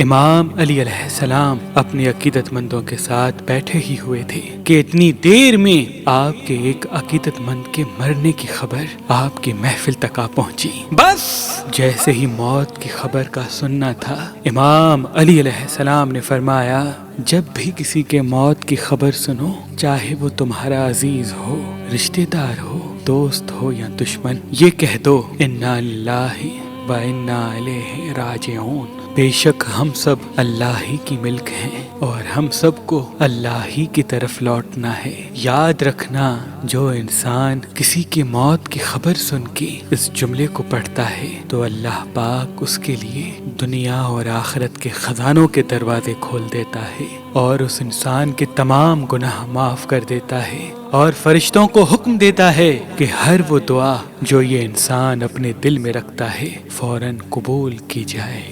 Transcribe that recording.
امام علی علیہ السلام اپنے عقیدت مندوں کے ساتھ بیٹھے ہی ہوئے تھے کہ اتنی دیر میں آپ کے ایک عقیدت مند کے مرنے کی خبر آپ کی محفل تک آ پہنچی۔ بس جیسے ہی موت کی خبر کا سننا تھا، امام علی علیہ السلام نے فرمایا، جب بھی کسی کے موت کی خبر سنو، چاہے وہ تمہارا عزیز ہو، رشتہ دار ہو، دوست ہو یا دشمن، یہ کہہ دو انا للہ و انا الیہ راجعون، بے شک ہم سب اللہ ہی کی ملک ہیں اور ہم سب کو اللہ ہی کی طرف لوٹنا ہے۔ یاد رکھنا، جو انسان کسی کی موت کی خبر سن کے اس جملے کو پڑھتا ہے تو اللہ پاک اس کے لیے دنیا اور آخرت کے خزانوں کے دروازے کھول دیتا ہے اور اس انسان کے تمام گناہ معاف کر دیتا ہے، اور فرشتوں کو حکم دیتا ہے کہ ہر وہ دعا جو یہ انسان اپنے دل میں رکھتا ہے فوراً قبول کی جائے۔